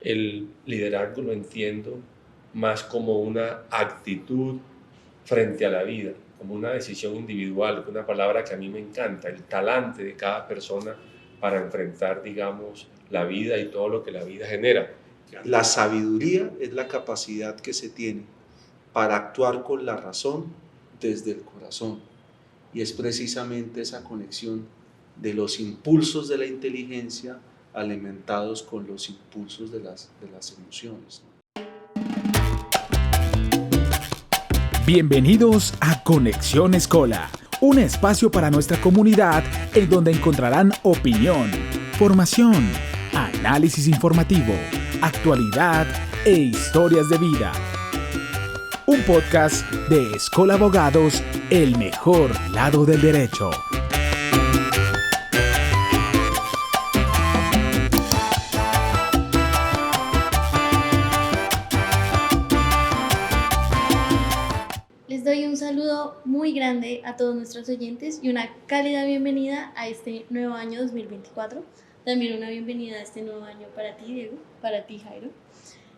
El liderazgo lo entiendo más como una actitud frente a la vida, como una decisión individual, una palabra que a mí me encanta, el talante de cada persona para enfrentar, digamos, la vida y todo lo que la vida genera. La sabiduría es la capacidad que se tiene para actuar con la razón desde el corazón. Y es precisamente esa conexión de los impulsos de la inteligencia alimentados con los impulsos de las emociones. Bienvenidos a Conexión Escola, un espacio para nuestra comunidad en donde encontrarán opinión, formación, análisis informativo, actualidad e historias de vida. Un podcast de Escola Abogados, el mejor lado del derecho. Les doy un saludo muy grande a todos nuestros oyentes y una cálida bienvenida a este nuevo año 2024. También una bienvenida a este nuevo año para ti, Diego, para ti, Jairo.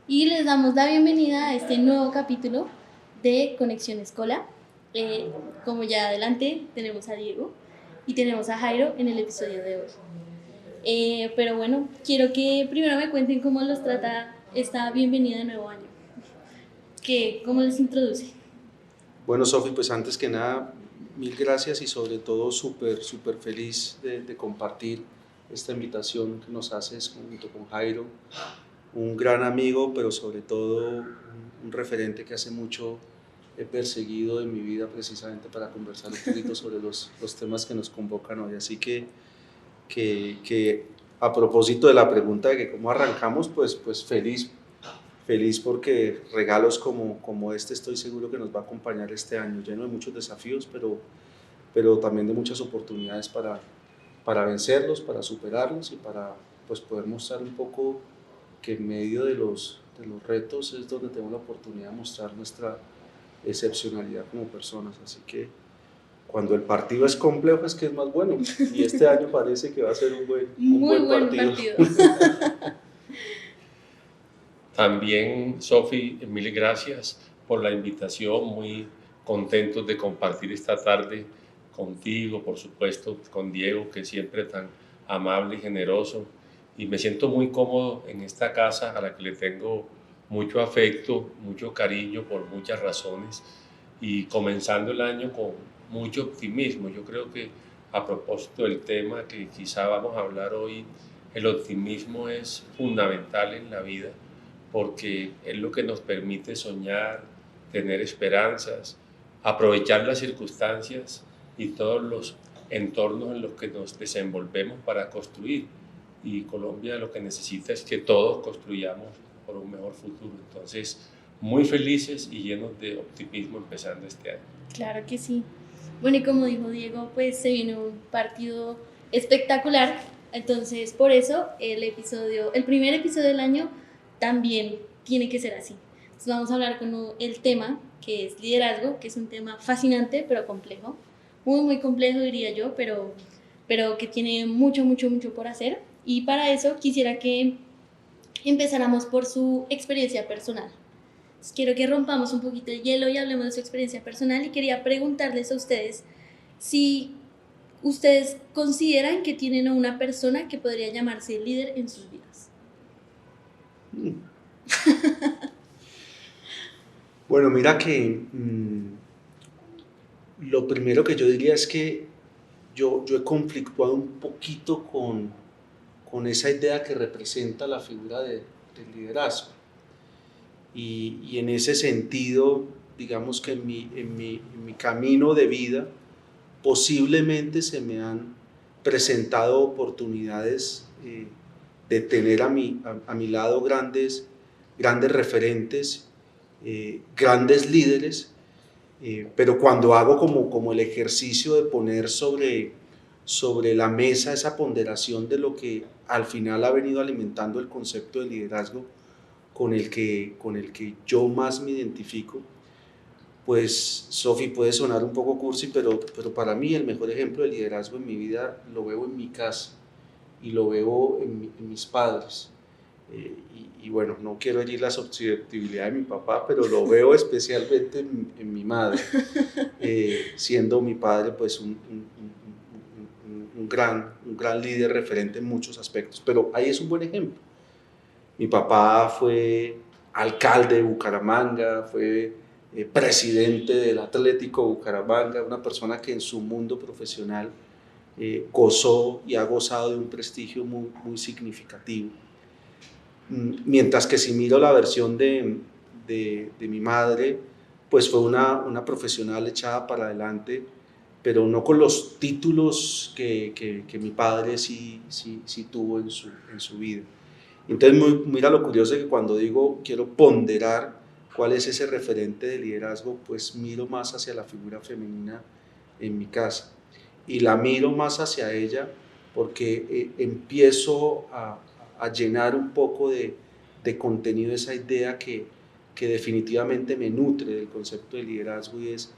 Y les damos la bienvenida a este nuevo capítulo de Conexión Escola. Como ya adelante, tenemos a Diego y tenemos a Jairo en el episodio de hoy. Pero bueno, quiero que primero me cuenten cómo los trata esta bienvenida de nuevo año. ¿Cómo les introduce? Bueno, Sofi, pues antes que nada, mil gracias y sobre todo súper feliz de compartir esta invitación que nos haces junto con Jairo, un gran amigo, pero sobre todo un referente que hace mucho he perseguido en mi vida precisamente para conversar un poquito sobre los temas que nos convocan hoy. Así que a propósito de la pregunta de que cómo arrancamos, pues feliz porque regalos como este estoy seguro que nos va a acompañar este año, lleno de muchos desafíos, pero también de muchas oportunidades para vencerlos, para superarlos y para pues, poder mostrar un poco que en medio de los retos es donde tenemos la oportunidad de mostrar nuestra excepcionalidad como personas. Así que cuando el partido es complejo es que es más bueno, y este año parece que va a ser un buen partido. También, Sofi, mil gracias por la invitación, muy contentos de compartir esta tarde contigo, por supuesto, con Diego, que es siempre tan amable y generoso, y me siento muy cómodo en esta casa a la que le tengo mucho afecto, mucho cariño por muchas razones, y comenzando el año con mucho optimismo. Yo creo que a propósito del tema que quizá vamos a hablar hoy, el optimismo es fundamental en la vida porque es lo que nos permite soñar, tener esperanzas, aprovechar las circunstancias y todos los entornos en los que nos desenvolvemos para construir. Y Colombia lo que necesita es que todos construyamos por un mejor futuro. Entonces, muy felices y llenos de optimismo empezando este año. Claro que sí. Bueno, y como dijo Diego, pues se viene un partido espectacular. Entonces, por eso el primer episodio del año también tiene que ser así. Entonces vamos a hablar con el tema que es liderazgo, que es un tema fascinante pero complejo, muy complejo diría yo, pero que tiene mucho por hacer. Y para eso quisiera que empezáramos por su experiencia personal. Entonces, quiero que rompamos un poquito el hielo y hablemos de su experiencia personal, y quería preguntarles a ustedes si ustedes consideran que tienen a una persona que podría llamarse líder en sus vidas. Bueno, mira que lo primero que yo diría es que yo he conflictuado un poquito con esa idea que representa la figura del liderazgo. Y en ese sentido, digamos que en mi camino de vida, posiblemente se me han presentado oportunidades de tener a mi lado grandes referentes, grandes líderes, pero cuando hago como el ejercicio de poner sobre la mesa esa ponderación de lo que al final ha venido alimentando el concepto de liderazgo con el que yo más me identifico, pues Sofi, puede sonar un poco cursi, pero para mí el mejor ejemplo de liderazgo en mi vida lo veo en mi casa y lo veo en mis padres. Y bueno, no quiero herir la susceptibilidad de mi papá, pero lo veo especialmente en mi madre, siendo mi padre pues un gran líder referente en muchos aspectos, pero ahí es un buen ejemplo. Mi papá fue alcalde de Bucaramanga, fue presidente del Atlético Bucaramanga, una persona que en su mundo profesional gozó y ha gozado de un prestigio muy significativo. Mientras que si miro la versión de mi madre, pues fue una profesional echada para adelante, pero no con los títulos que mi padre sí tuvo en su vida. Entonces, mira lo curioso que cuando digo quiero ponderar cuál es ese referente de liderazgo, pues miro más hacia la figura femenina en mi casa. Y la miro más hacia ella porque empiezo a llenar un poco de contenido esa idea que definitivamente me nutre del concepto de liderazgo y es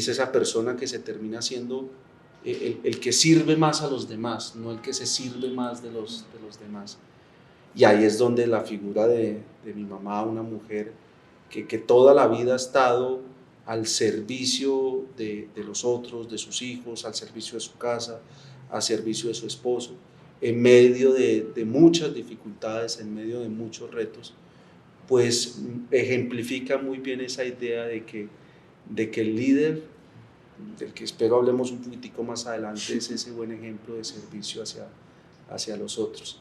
esa persona que se termina siendo el que sirve más a los demás, no el que se sirve más de los demás. Y ahí es donde la figura de mi mamá, una mujer que toda la vida ha estado al servicio de los otros, de sus hijos, al servicio de su casa, al servicio de su esposo, en medio de muchas dificultades, en medio de muchos retos, pues ejemplifica muy bien esa idea de que el líder, del que espero hablemos un poquitico más adelante, es ese buen ejemplo de servicio hacia los otros.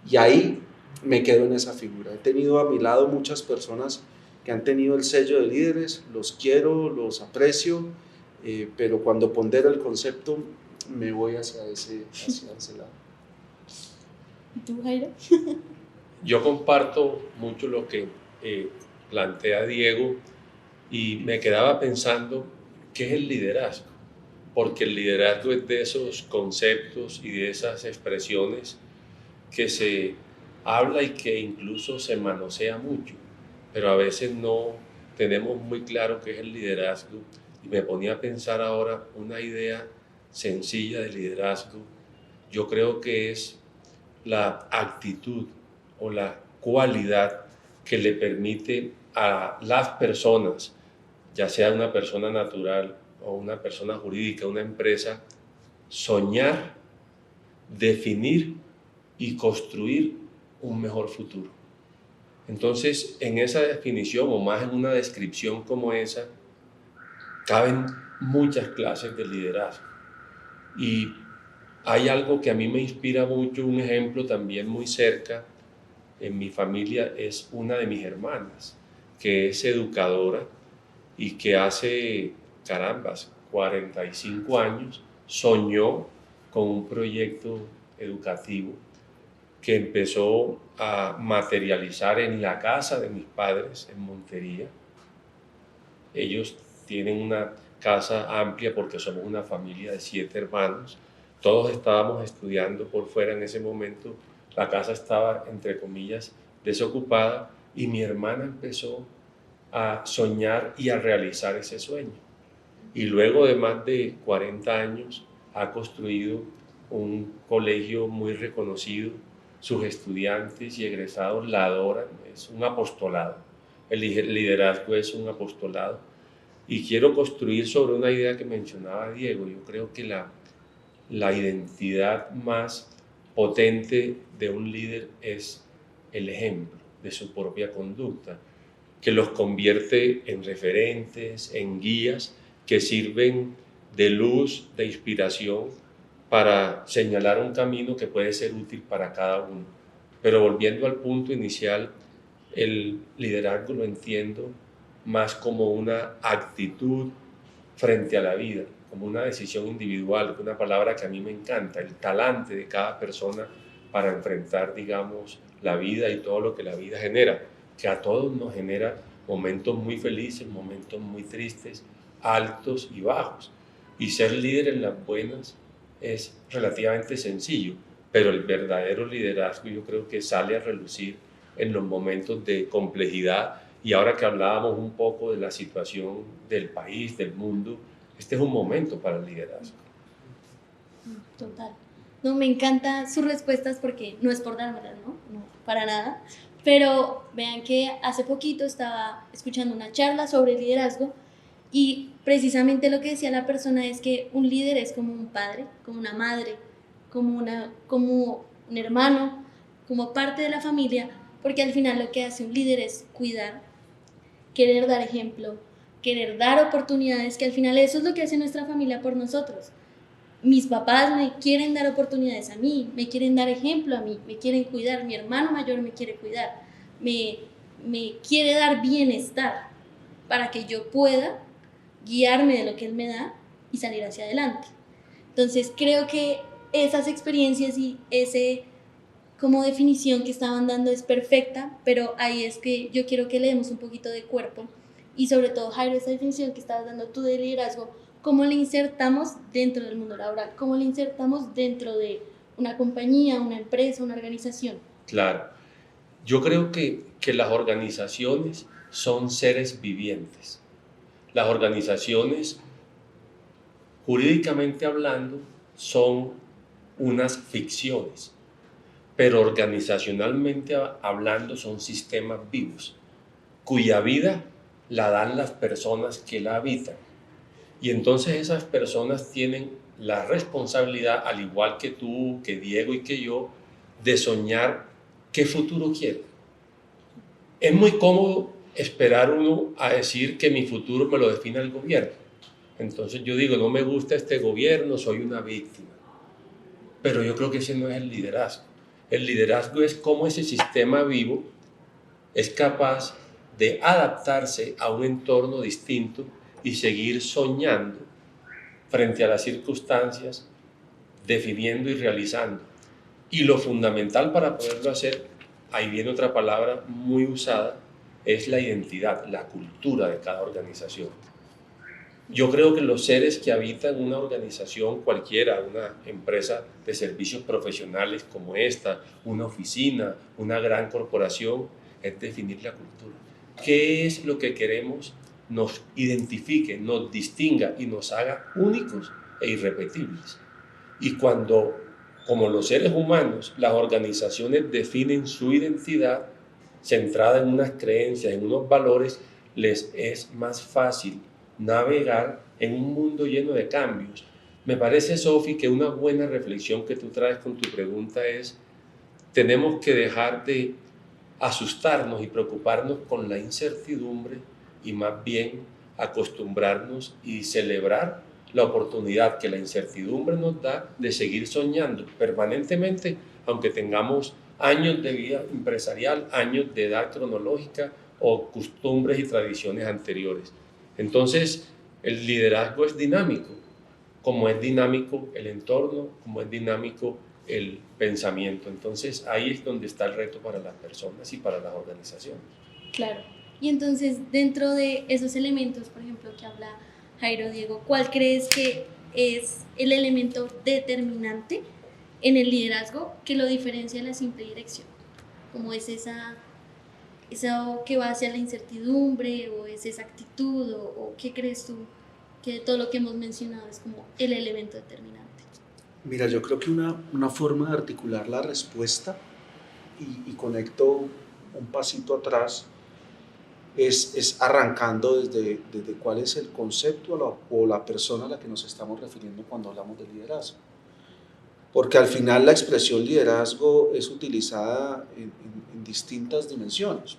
Y ahí me quedo en esa figura. He tenido a mi lado muchas personas que han tenido el sello de líderes, los quiero, los aprecio, pero cuando pondero el concepto me voy hacia ese lado. ¿Y tú, Jairo? Yo comparto mucho lo que plantea Diego y me quedaba pensando qué es el liderazgo, porque el liderazgo es de esos conceptos y de esas expresiones que se habla y que incluso se manosea mucho, pero a veces no tenemos muy claro qué es el liderazgo. Y me ponía a pensar ahora una idea sencilla de liderazgo. Yo creo que es la actitud o la cualidad que le permite a las personas, ya sea una persona natural o una persona jurídica, una empresa, soñar, definir y construir un mejor futuro. Entonces, en esa definición o más en una descripción como esa, caben muchas clases de liderazgo. Y hay algo que a mí me inspira mucho, un ejemplo también muy cerca en mi familia es una de mis hermanas, que es educadora y que hace, 45 años soñó con un proyecto educativo que empezó a materializar en la casa de mis padres en Montería. Ellos tienen una casa amplia porque somos una familia de 7 hermanos. Todos estábamos estudiando por fuera en ese momento. La casa estaba, entre comillas, desocupada y mi hermana empezó a soñar y a realizar ese sueño. Y luego de más de 40 años ha construido un colegio muy reconocido. Sus estudiantes y egresados la adoran, es un apostolado. El liderazgo es un apostolado. Y quiero construir sobre una idea que mencionaba Diego. Yo creo que la identidad más potente de un líder es el ejemplo de su propia conducta, que los convierte en referentes, en guías que sirven de luz, de inspiración para señalar un camino que puede ser útil para cada uno. Pero volviendo al punto inicial, el liderazgo lo entiendo más como una actitud frente a la vida, como una decisión individual, una palabra que a mí me encanta, el talante de cada persona para enfrentar, digamos, la vida y todo lo que la vida genera, que a todos nos genera momentos muy felices, momentos muy tristes, altos y bajos. Y ser líder en las buenas es relativamente sencillo, pero el verdadero liderazgo yo creo que sale a relucir en los momentos de complejidad. Y ahora que hablábamos un poco de la situación del país, del mundo, este es un momento para el liderazgo. Total. No, me encantan sus respuestas porque no es por dármelas, ¿no? No, para nada. Pero vean que hace poquito estaba escuchando una charla sobre liderazgo y precisamente lo que decía la persona es que un líder es como un padre, como una madre, como un hermano, como parte de la familia, porque al final lo que hace un líder es cuidar, querer dar ejemplo, querer dar oportunidades, que al final eso es lo que hace nuestra familia por nosotros. Mis papás me quieren dar oportunidades a mí, me quieren dar ejemplo a mí, me quieren cuidar, mi hermano mayor me quiere cuidar, me quiere dar bienestar para que yo pueda guiarme de lo que él me da y salir hacia adelante. Entonces creo que esas experiencias y ese como definición que estaban dando es perfecta, pero ahí es que yo quiero que le demos un poquito de cuerpo y sobre todo, Jairo, esa definición que estabas dando tú de liderazgo, ¿cómo le insertamos dentro del mundo laboral? ¿Cómo le insertamos dentro de una compañía, una empresa, una organización? Claro, yo creo que las organizaciones son seres vivientes. Las organizaciones, jurídicamente hablando, son unas ficciones, pero organizacionalmente hablando son sistemas vivos, cuya vida la dan las personas que la habitan. Y entonces esas personas tienen la responsabilidad, al igual que tú, que Diego y que yo, de soñar qué futuro quieren. Es muy cómodo esperar uno a decir que mi futuro me lo define el gobierno. Entonces yo digo, no me gusta este gobierno, soy una víctima. Pero yo creo que ese no es el liderazgo. El liderazgo es cómo ese sistema vivo es capaz de adaptarse a un entorno distinto y seguir soñando frente a las circunstancias, definiendo y realizando. Y lo fundamental para poderlo hacer, ahí viene otra palabra muy usada, es la identidad, la cultura de cada organización. Yo creo que los seres que habitan una organización cualquiera, una empresa de servicios profesionales como esta, una oficina, una gran corporación, es definir la cultura. ¿Qué es lo que queremos nos identifique, nos distinga y nos haga únicos e irrepetibles? Y cuando, como los seres humanos, las organizaciones definen su identidad centrada en unas creencias, en unos valores, les es más fácil navegar en un mundo lleno de cambios. Me parece, Sofi, que una buena reflexión que tú traes con tu pregunta es: tenemos que dejar de asustarnos y preocuparnos con la incertidumbre y más bien acostumbrarnos y celebrar la oportunidad que la incertidumbre nos da de seguir soñando permanentemente, aunque tengamos años de vida empresarial, años de edad cronológica o costumbres y tradiciones anteriores. Entonces, el liderazgo es dinámico, como es dinámico el entorno, como es dinámico el pensamiento. Entonces, ahí es donde está el reto para las personas y para las organizaciones. Claro. Y entonces, dentro de esos elementos, por ejemplo, que habla Jairo, Diego, ¿cuál crees que es el elemento determinante en el liderazgo que lo diferencia de la simple dirección? ¿Cómo es eso que va hacia la incertidumbre o es esa actitud o qué crees tú que de todo lo que hemos mencionado es como el elemento determinante? Mira, yo creo que una forma de articular la respuesta y conecto un pasito atrás es arrancando desde cuál es el concepto o la persona a la que nos estamos refiriendo cuando hablamos de liderazgo. Porque al final la expresión liderazgo es utilizada en distintas dimensiones.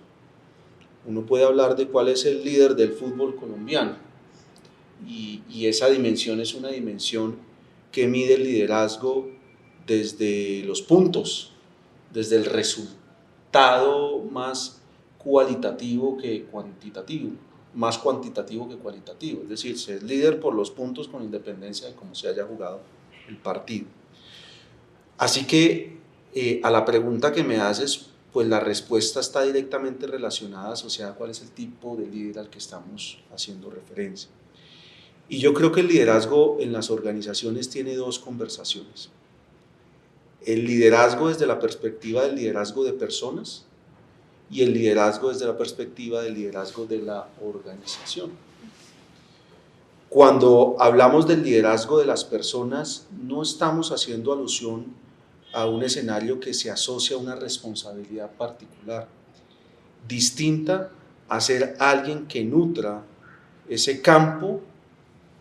Uno puede hablar de cuál es el líder del fútbol colombiano y esa dimensión es una dimensión que mide el liderazgo desde los puntos, desde el resultado más cualitativo que cuantitativo, más cuantitativo que cualitativo, es decir, ser líder por los puntos con independencia de cómo se haya jugado el partido. Así que a la pregunta que me haces, pues la respuesta está directamente relacionada, asociada a cuál es el tipo de líder al que estamos haciendo referencia. Y yo creo que el liderazgo en las organizaciones tiene dos conversaciones. El liderazgo desde la perspectiva del liderazgo de personas y el liderazgo desde la perspectiva del liderazgo de la organización. Cuando hablamos del liderazgo de las personas, no estamos haciendo alusión a un escenario que se asocia a una responsabilidad particular, distinta a ser alguien que nutra ese campo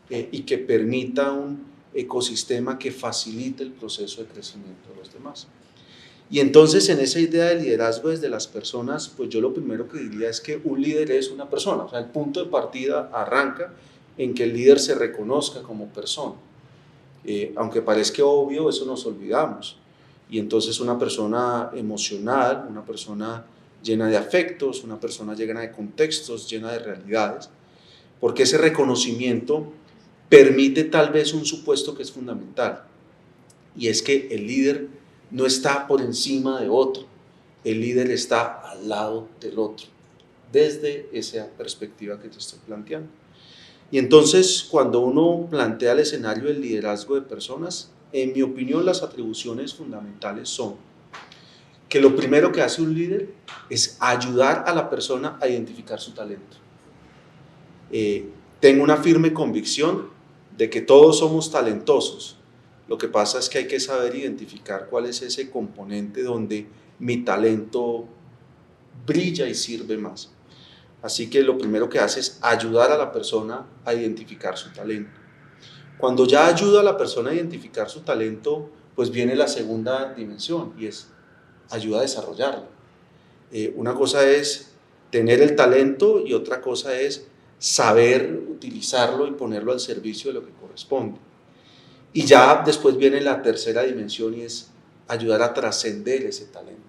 y que permita un ecosistema que facilite el proceso de crecimiento de los demás. Y entonces en esa idea de liderazgo desde las personas, pues yo lo primero que diría es que un líder es una persona, o sea, el punto de partida arranca en que el líder se reconozca como persona. Aunque parezca obvio, eso nos olvidamos. Y entonces una persona emocional, una persona llena de afectos, una persona llena de contextos, llena de realidades, porque ese reconocimiento permite tal vez un supuesto que es fundamental, y es que el líder no está por encima de otro, el líder está al lado del otro, desde esa perspectiva que te estoy planteando. Y entonces, cuando uno plantea el escenario del liderazgo de personas, en mi opinión, las atribuciones fundamentales son que lo primero que hace un líder es ayudar a la persona a identificar su talento. Tengo una firme convicción de que todos somos talentosos. Lo que pasa es que hay que saber identificar cuál es ese componente donde mi talento brilla y sirve más. Así que lo primero que hace es ayudar a la persona a identificar su talento. Cuando ya ayuda a la persona a identificar su talento, pues viene la segunda dimensión y es ayuda a desarrollarlo. Una cosa es tener el talento y otra cosa es saber utilizarlo y ponerlo al servicio de lo que corresponde. Y ya después viene la tercera dimensión y es ayudar a trascender ese talento.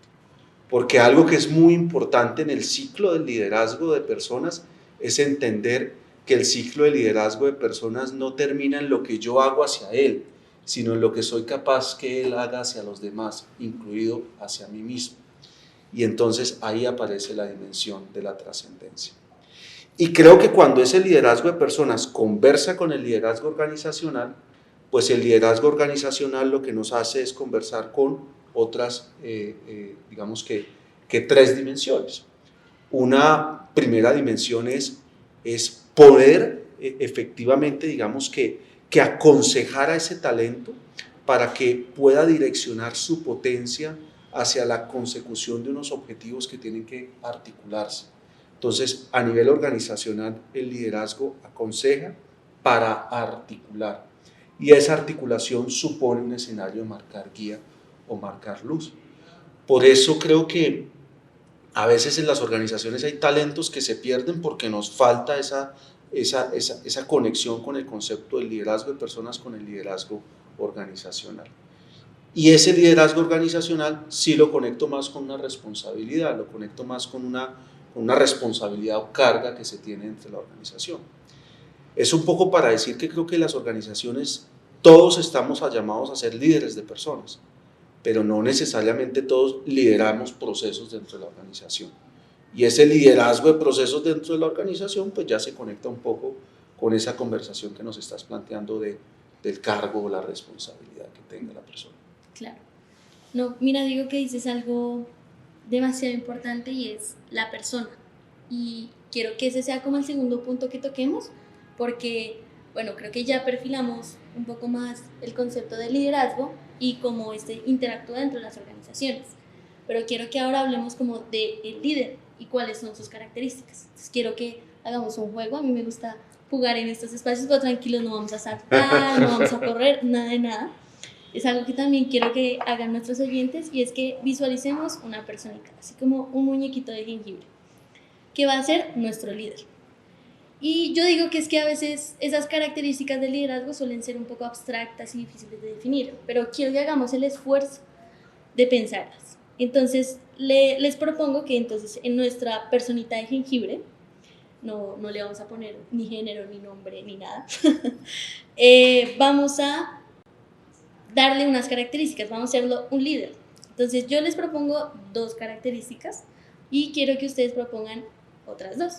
Porque algo que es muy importante en el ciclo del liderazgo de personas es entender que el ciclo de liderazgo de personas no termina en lo que yo hago hacia él, sino en lo que soy capaz que él haga hacia los demás, incluido hacia mí mismo. Y entonces ahí aparece la dimensión de la trascendencia. Y creo que cuando ese liderazgo de personas conversa con el liderazgo organizacional, pues el liderazgo organizacional lo que nos hace es conversar con otras, digamos que tres dimensiones. Una primera dimensión es poder efectivamente, digamos que aconsejar a ese talento para que pueda direccionar su potencia hacia la consecución de unos objetivos que tienen que articularse. Entonces, a nivel organizacional, el liderazgo aconseja para articular. Y esa articulación supone un escenario de marcar guía o marcar luz. Por eso creo que a veces en las organizaciones hay talentos que se pierden porque nos falta esa conexión con el concepto del liderazgo de personas con el liderazgo organizacional. Y ese liderazgo organizacional sí lo conecto más con una responsabilidad, lo conecto más con una responsabilidad o carga que se tiene entre la organización. Es un poco para decir que creo que las organizaciones todos estamos llamados a ser líderes de personas, pero no necesariamente todos lideramos procesos dentro de la organización. Y ese liderazgo de procesos dentro de la organización pues ya se conecta un poco con esa conversación que nos estás planteando del cargo o la responsabilidad que tenga la persona. Claro. No, mira, digo que dices algo demasiado importante y es la persona. Y quiero que ese sea como el segundo punto que toquemos, porque, bueno, creo que ya perfilamos un poco más el concepto de liderazgo y cómo interactúa dentro de las organizaciones. Pero quiero que ahora hablemos como del líder y cuáles son sus características. Entonces quiero que hagamos un juego. A mí me gusta jugar en estos espacios, pero tranquilos, no vamos a saltar, no vamos a correr, nada de nada. Es algo que también quiero que hagan nuestros oyentes y es que visualicemos una personita, así como un muñequito de jengibre, que va a ser nuestro líder. Y yo digo que es que a veces esas características del liderazgo suelen ser un poco abstractas y difíciles de definir, pero quiero que hagamos el esfuerzo de pensarlas. Entonces, les propongo que entonces en nuestra personita de jengibre, no le vamos a poner ni género, ni nombre, ni nada, vamos a darle unas características, vamos a hacerlo un líder. Entonces, yo les propongo 2 características y quiero que ustedes propongan otras 2.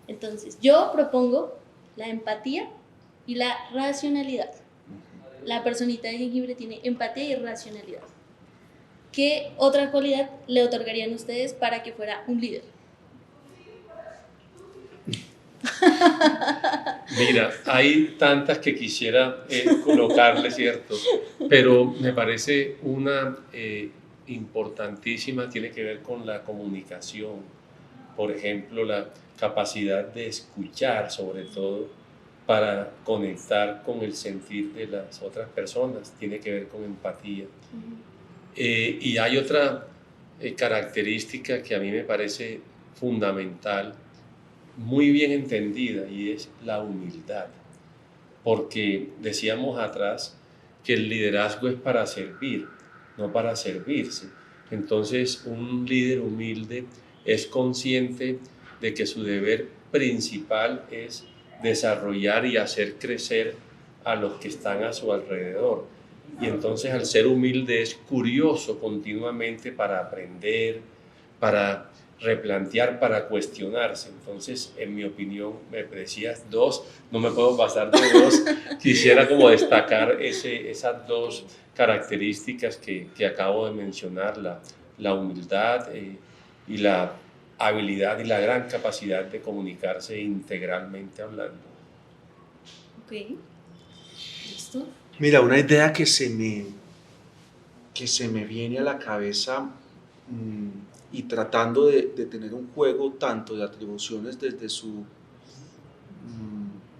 Entonces, yo propongo la empatía y la racionalidad. La personita de jengibre tiene empatía y racionalidad. ¿Qué otra cualidad le otorgarían ustedes para que fuera un líder? Mira, hay tantas que quisiera colocarle, ¿cierto? Pero me parece una importantísima, tiene que ver con la comunicación. Por ejemplo, la capacidad de escuchar, sobre todo, para conectar con el sentir de las otras personas, tiene que ver con empatía. Y hay otra característica que a mí me parece fundamental, muy bien entendida, y es la humildad. Porque decíamos atrás que el liderazgo es para servir, no para servirse. Entonces, un líder humilde es consciente de que su deber principal es desarrollar y hacer crecer a los que están a su alrededor. Y entonces, al ser humilde, es curioso continuamente para aprender, para replantear, para cuestionarse. Entonces, en mi opinión, me decías dos, no me puedo pasar de dos. Quisiera como destacar esas dos características que acabo de mencionar, la humildad y la habilidad y la gran capacidad de comunicarse integralmente hablando. Ok, listo. Mira, una idea que se me viene a la cabeza, y tratando de tener un juego tanto de atribuciones desde su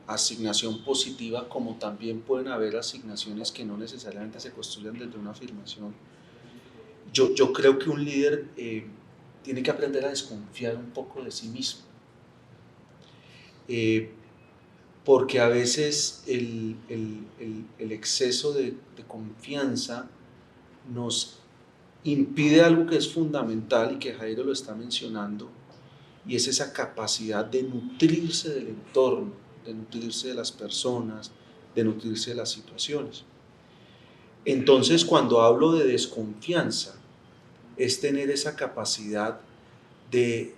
asignación positiva, como también pueden haber asignaciones que no necesariamente se construyan desde una afirmación. Yo creo que un líder tiene que aprender a desconfiar un poco de sí mismo, porque a veces el exceso de confianza nos impide algo que es fundamental y que Jairo lo está mencionando, y es esa capacidad de nutrirse del entorno, de nutrirse de las personas, de nutrirse de las situaciones. Entonces, cuando hablo de desconfianza, es tener esa capacidad de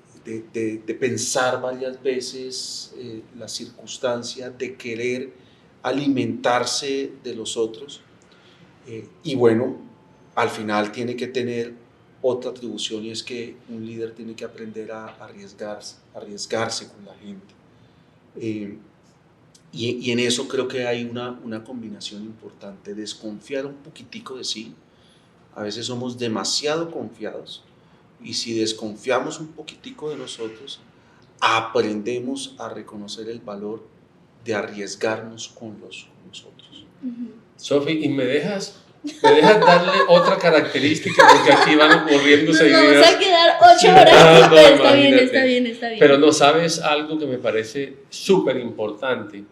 pensar varias veces la circunstancia, de querer alimentarse de los otros, y bueno, al final tiene que tener otra atribución, y es que un líder tiene que aprender a arriesgarse con la gente. Y en eso creo que hay una combinación importante: desconfiar un poquitico de sí. A veces somos demasiado confiados, y si desconfiamos un poquitico de nosotros, aprendemos a reconocer el valor de arriesgarnos con los otros. Sofi, ¿y me dejas darle otra característica? Porque aquí van ocurriéndose ideas. Nos vamos a quedar 8 horas. No, está bien. Pero no, ¿sabes algo que me parece súper importante?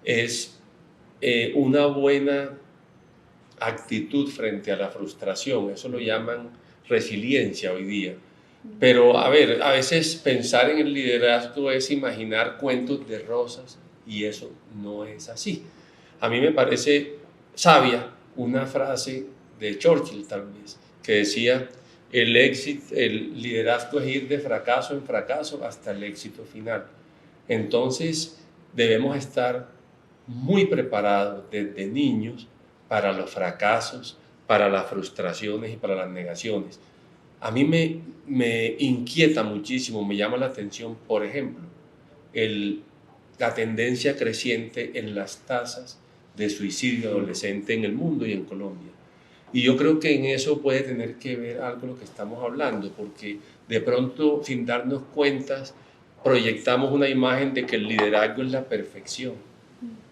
Es una buena actitud frente a la frustración. Eso lo llaman resiliencia hoy día. Pero a ver, a veces pensar en el liderazgo es imaginar cuentos de rosas, y eso no es así. A mí me parece sabia una frase de Churchill, tal vez, que decía: el liderazgo es ir de fracaso en fracaso hasta el éxito final. Entonces debemos estar muy preparados desde niños para los fracasos, para las frustraciones y para las negaciones. A mí me inquieta muchísimo, me llama la atención, por ejemplo, la tendencia creciente en las tasas de suicidio adolescente en el mundo y en Colombia. Y yo creo que en eso puede tener que ver algo lo que estamos hablando, porque de pronto, sin darnos cuenta, proyectamos una imagen de que el liderazgo es la perfección,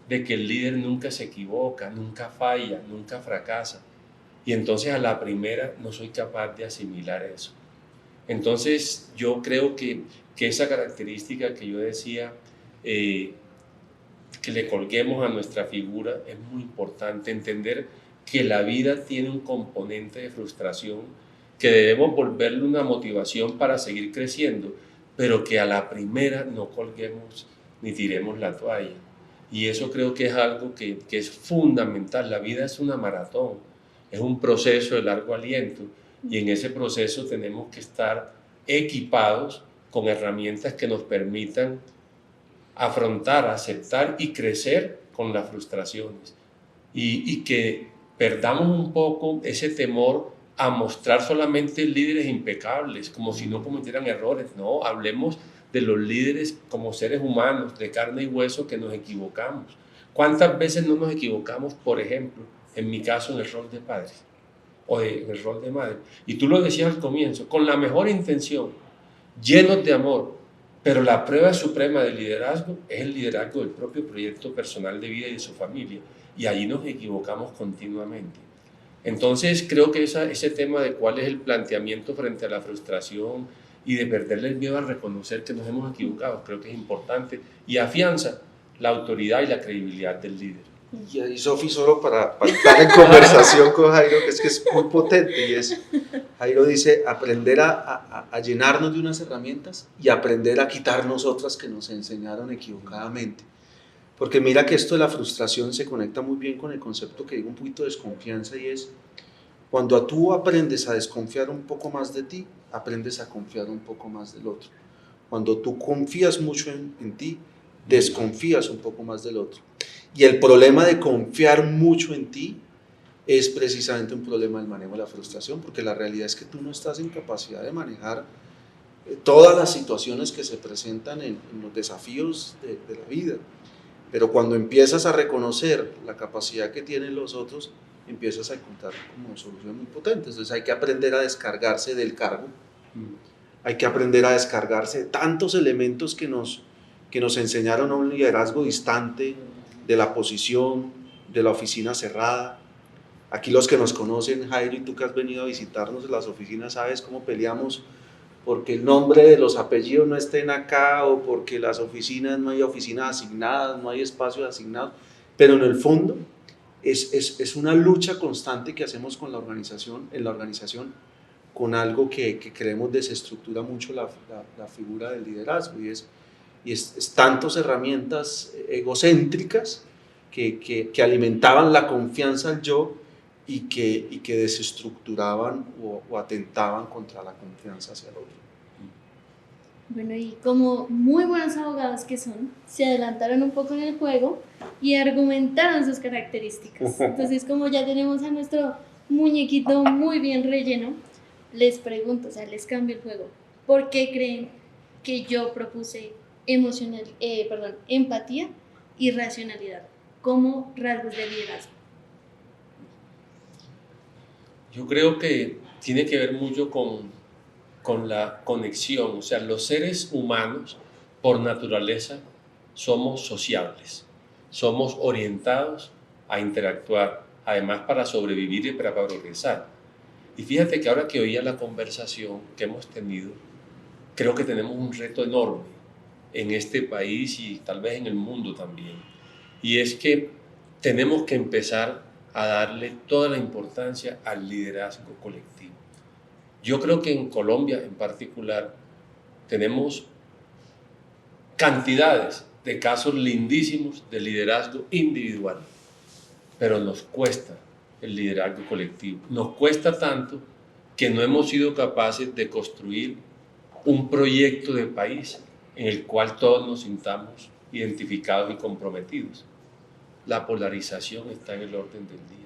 de que el líder nunca se equivoca, nunca falla, nunca fracasa. Y entonces a la primera no soy capaz de asimilar eso. Entonces yo creo que esa característica que yo decía, que le colguemos a nuestra figura, es muy importante. Entender que la vida tiene un componente de frustración, que debemos volverle una motivación para seguir creciendo, pero que a la primera no colguemos ni tiremos la toalla. Y eso creo que es algo que es fundamental. La vida es una maratón, es un proceso de largo aliento, y en ese proceso tenemos que estar equipados con herramientas que nos permitan afrontar, aceptar y crecer con las frustraciones, y que perdamos un poco ese temor a mostrar solamente líderes impecables, como si no cometieran errores. No, hablemos de los líderes como seres humanos, de carne y hueso, que nos equivocamos. ¿Cuántas veces no nos equivocamos, por ejemplo, en mi caso, en el rol de padre o en el rol de madre? Y tú lo decías al comienzo, con la mejor intención, llenos de amor, pero la prueba suprema del liderazgo es el liderazgo del propio proyecto personal de vida y de su familia, y allí nos equivocamos continuamente. Entonces creo que ese tema de cuál es el planteamiento frente a la frustración y de perderle el miedo a reconocer que nos hemos equivocado, creo que es importante y afianza la autoridad y la credibilidad del líder. Y ahí, Sofi, solo para entrar en conversación con Jairo, que es muy potente, y es, Jairo dice, aprender a llenarnos de unas herramientas y aprender a quitarnos otras que nos enseñaron equivocadamente. Porque mira que esto de la frustración se conecta muy bien con el concepto que digo un poquito de desconfianza, y es, cuando tú aprendes a desconfiar un poco más de ti, aprendes a confiar un poco más del otro. Cuando tú confías mucho en ti, desconfías un poco más del otro. Y el problema de confiar mucho en ti es precisamente un problema del manejo de la frustración, porque la realidad es que tú no estás en capacidad de manejar todas las situaciones que se presentan en los desafíos de la vida. Pero cuando empiezas a reconocer la capacidad que tienen los otros, empiezas a encontrar como soluciones muy potentes. Entonces hay que aprender a descargarse del cargo, hay que aprender a descargarse de tantos elementos que nos enseñaron a un liderazgo distante, de la posición, de la oficina cerrada. Aquí los que nos conocen, Jairo, y tú que has venido a visitarnos en las oficinas, sabes cómo peleamos porque el nombre de los apellidos no estén acá, o porque las oficinas, no hay oficinas asignadas, no hay espacios asignados, pero en el fondo es una lucha constante que hacemos con la organización, en la organización, con algo que creemos desestructura mucho la figura del liderazgo, y es tantas herramientas egocéntricas que alimentaban la confianza al yo y que desestructuraban o atentaban contra la confianza hacia el otro. Bueno, y como muy buenos abogados que son, se adelantaron un poco en el juego y argumentaron sus características. Entonces, como ya tenemos a nuestro muñequito muy bien relleno, les pregunto, o sea, les cambio el juego. ¿Por qué creen que yo propuse empatía y racionalidad como rasgos de liderazgo? Yo creo que tiene que ver mucho con la conexión. O sea, los seres humanos por naturaleza somos sociables, somos orientados a interactuar, además para sobrevivir y para progresar. Y fíjate que ahora que oía la conversación que hemos tenido, creo que tenemos un reto enorme en este país y tal vez en el mundo también. Y es que tenemos que empezar a darle toda la importancia al liderazgo colectivo. Yo creo que en Colombia en particular tenemos cantidades de casos lindísimos de liderazgo individual, pero nos cuesta el liderazgo colectivo. Nos cuesta tanto que no hemos sido capaces de construir un proyecto de país en el cual todos nos sintamos identificados y comprometidos. La polarización está en el orden del día.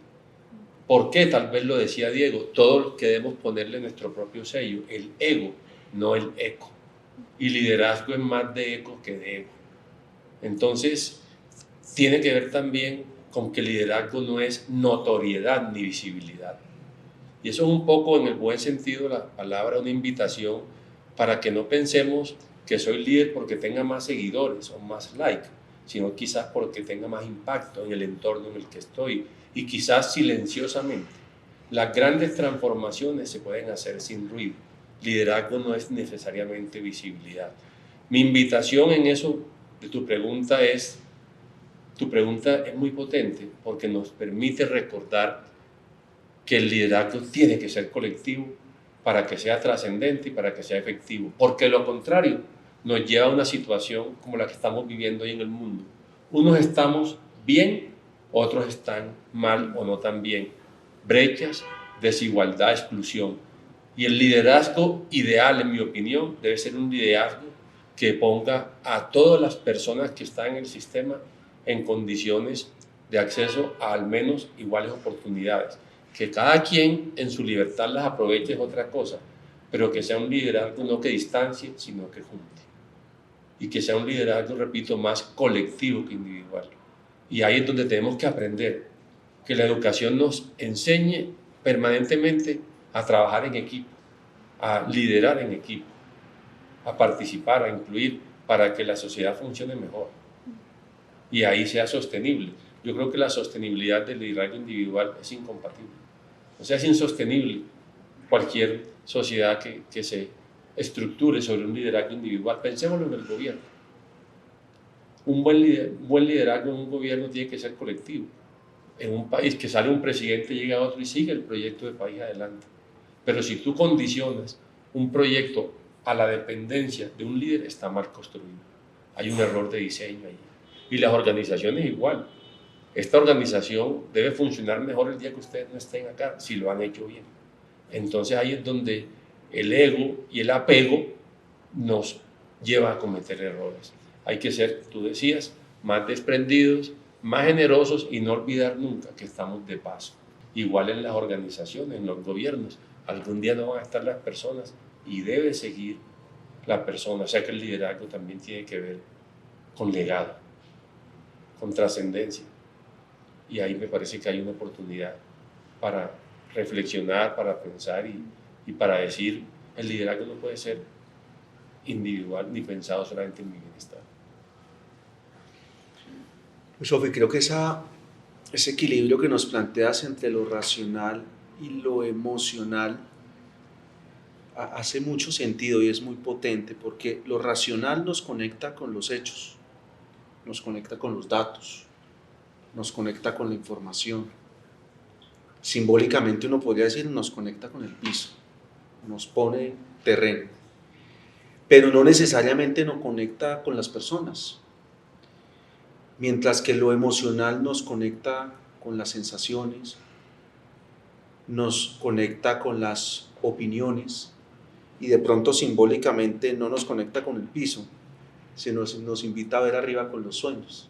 ¿Por qué? Tal vez lo decía Diego, todos queremos ponerle nuestro propio sello, el ego, no el eco. Y liderazgo es más de eco que de ego. Entonces, tiene que ver también con que liderazgo no es notoriedad ni visibilidad. Y eso es un poco, en el buen sentido de la palabra, una invitación para que no pensemos que soy líder porque tenga más seguidores o más likes, sino quizás porque tenga más impacto en el entorno en el que estoy, y quizás silenciosamente. Las grandes transformaciones se pueden hacer sin ruido. Liderazgo no es necesariamente visibilidad. Mi invitación en eso de tu pregunta es muy potente porque nos permite recordar que el liderazgo tiene que ser colectivo para que sea trascendente y para que sea efectivo, porque lo contrario nos lleva a una situación como la que estamos viviendo hoy en el mundo. Unos estamos bien, otros están mal o no tan bien. Brechas, desigualdad, exclusión. Y el liderazgo ideal, en mi opinión, debe ser un liderazgo que ponga a todas las personas que están en el sistema en condiciones de acceso a al menos iguales oportunidades, Que cada quien en su libertad las aproveche es otra cosa, pero que sea un liderazgo no que distancie, sino que junte. Y que sea un liderazgo, repito, más colectivo que individual. Y ahí es donde tenemos que aprender, que la educación nos enseñe permanentemente a trabajar en equipo, a liderar en equipo, a participar, a incluir, para que la sociedad funcione mejor y ahí sea sostenible. Yo creo que la sostenibilidad del liderazgo individual es incompatible. O sea, es insostenible cualquier sociedad que se estructure sobre un liderazgo individual. Pensémoslo en el gobierno. Un buen liderazgo en un gobierno tiene que ser colectivo. En un país que sale un presidente, llega otro y sigue el proyecto de país adelante. Pero si tú condicionas un proyecto a la dependencia de un líder, está mal construido. Hay un error de diseño ahí. Y las organizaciones igual. Esta organización debe funcionar mejor el día que ustedes no estén acá, si lo han hecho bien. Entonces ahí es donde el ego y el apego nos lleva a cometer errores. Hay que ser, tú decías, más desprendidos, más generosos y no olvidar nunca que estamos de paso. Igual en las organizaciones, en los gobiernos, algún día no van a estar las personas y debe seguir la persona. O sea que el liderazgo también tiene que ver con legado, con trascendencia. Y ahí me parece que hay una oportunidad para reflexionar, para pensar y para decir, el liderazgo no puede ser individual ni pensado solamente en mi bienestar. Pues, Sofi, creo que ese equilibrio que nos planteas entre lo racional y lo emocional hace mucho sentido y es muy potente, porque lo racional nos conecta con los hechos, nos conecta con los datos, nos conecta con la información. Simbólicamente uno podría decir, nos conecta con el piso, nos pone terreno, pero no necesariamente nos conecta con las personas. Mientras que lo emocional nos conecta con las sensaciones, nos conecta con las opiniones y de pronto simbólicamente no nos conecta con el piso, sino nos invita a ver arriba con los sueños.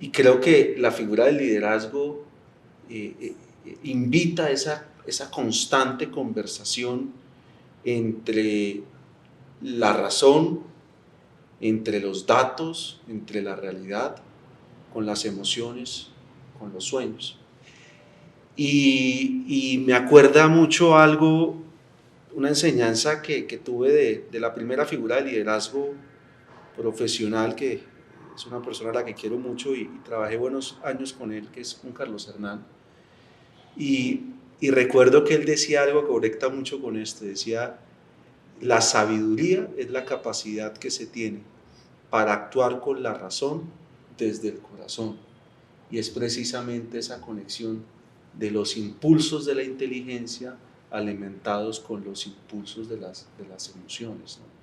Y creo que la figura del liderazgo invita a esa constante conversación entre la razón, entre los datos, entre la realidad, con las emociones, con los sueños. Y me acuerda mucho algo, una enseñanza que tuve de la primera figura de liderazgo profesional, que es una persona a la que quiero mucho y trabajé buenos años con él, que es con Carlos Hernán. Y recuerdo que él decía algo que conecta mucho con esto, decía, la sabiduría es la capacidad que se tiene para actuar con la razón desde el corazón. Y es precisamente esa conexión de los impulsos de la inteligencia alimentados con los impulsos de las emociones, ¿no?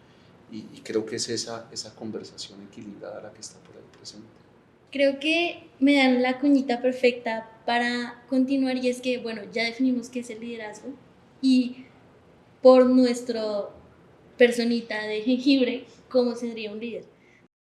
Y creo que es esa conversación equilibrada la que está por ahí presente. Creo que me dan la cuñita perfecta para continuar, y es que, bueno, ya definimos qué es el liderazgo y por nuestro personita de jengibre, ¿cómo sería un líder?